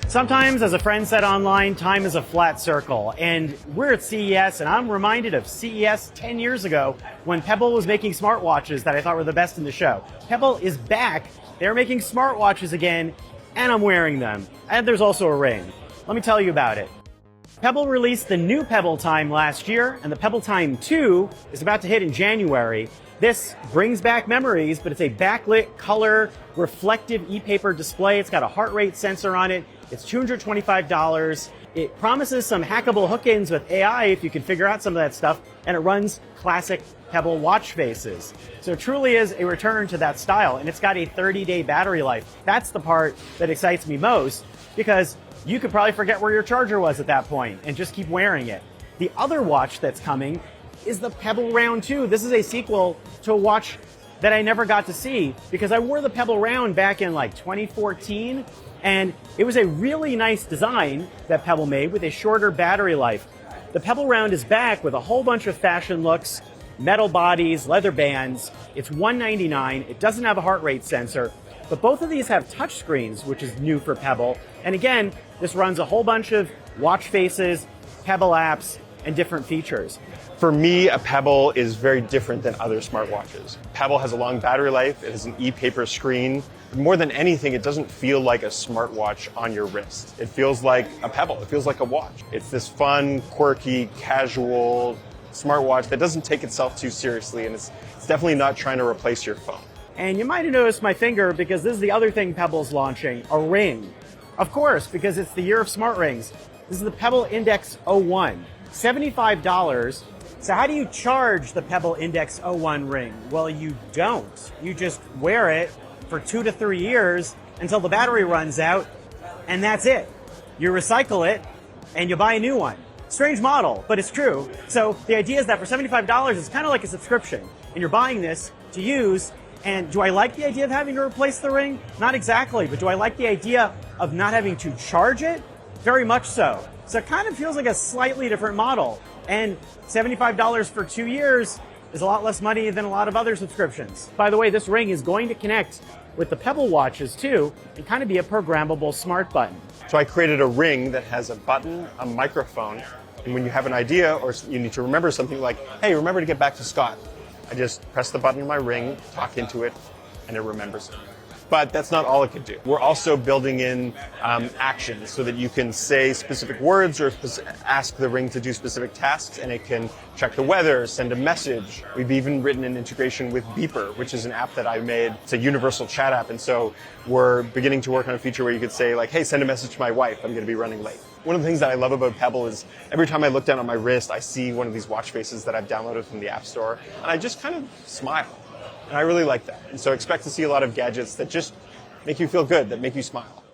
Sometimes, as a friend said online, time is a flat circle. And we're at CES, and I'm reminded of CES 10 years ago when Pebble was making smartwatches that I thought were the best in the show. Pebble is back. They're making smartwatches again, and I'm wearing them. And there's also a ring. Let me tell you about it. Pebble released the new Pebble Time last year, and the Pebble Time 2 is about to hit in January. This brings back memories, but it's a backlit, color, reflective e-paper display. It's got a heart rate sensor on it. It's $225. It promises some hackable hook-ins with AI if you can figure out some of that stuff, and it runs classic Pebble watch faces. So it truly is a return to that style, and it's got a 30-day battery life. That's the part that excites me most, because you could probably forget where your charger was at that point and just keep wearing it. The other watch that's coming is the Pebble Round 2. This is a sequel to a watch that I never got to see because I wore the Pebble Round back in like 2014, and it was a really nice design that Pebble made with a shorter battery life. The Pebble Round is back with a whole bunch of fashion looks, metal bodies, leather bands. It's $199. It doesn't have a heart rate sensor, but both of these have touch screens, which is new for Pebble. And again, this runs a whole bunch of watch faces, Pebble apps, and different features. For me, a Pebble is very different than other smartwatches. Pebble has a long battery life, it has an e-paper screen. More than anything, it doesn't feel like a smartwatch on your wrist. It feels like a Pebble, it feels like a watch. It's this fun, quirky, casual smartwatch that doesn't take itself too seriously, and it's definitely not trying to replace your phone. And you might have noticed my finger because this is the other thing Pebble's launching, a ring. Of course, because it's the year of smart rings. This is the Pebble Index 01, $75. So how do you charge the Pebble Index 01 ring? Well, you don't. You just wear it for 2 to 3 years until the battery runs out, and that's it. You recycle it, and you buy a new one. Strange model, but it's true. So the idea is that for $75, it's kind of like a subscription, and you're buying this to use. And do I like the idea of having to replace the ring? Not exactly, but do I like the idea of not having to charge it? Very much so. So it kind of feels like a slightly different model. And $75 for 2 years is a lot less money than a lot of other subscriptions. By the way, this ring is going to connect with the Pebble Watches too, and kind of be a programmable smart button. So I created a ring that has a button, a microphone, and when you have an idea or you need to remember something like, hey, remember to get back to Scott, I just press the button on my ring, talk into it, and it remembers it. But that's not all it can do. We're also building in actions so that you can say specific words or ask the ring to do specific tasks, and it can check the weather, send a message. We've even written an integration with Beeper, which is an app that I made. It's a universal chat app, and so we're beginning to work on a feature where you could say, like, hey, send a message to my wife, I'm going to be running late. One of the things that I love about Pebble is every time I look down at my wrist, I see one of these watch faces that I've downloaded from the App Store, and I just kind of smile. And I really like that. And so expect to see a lot of gadgets that just make you feel good, that make you smile.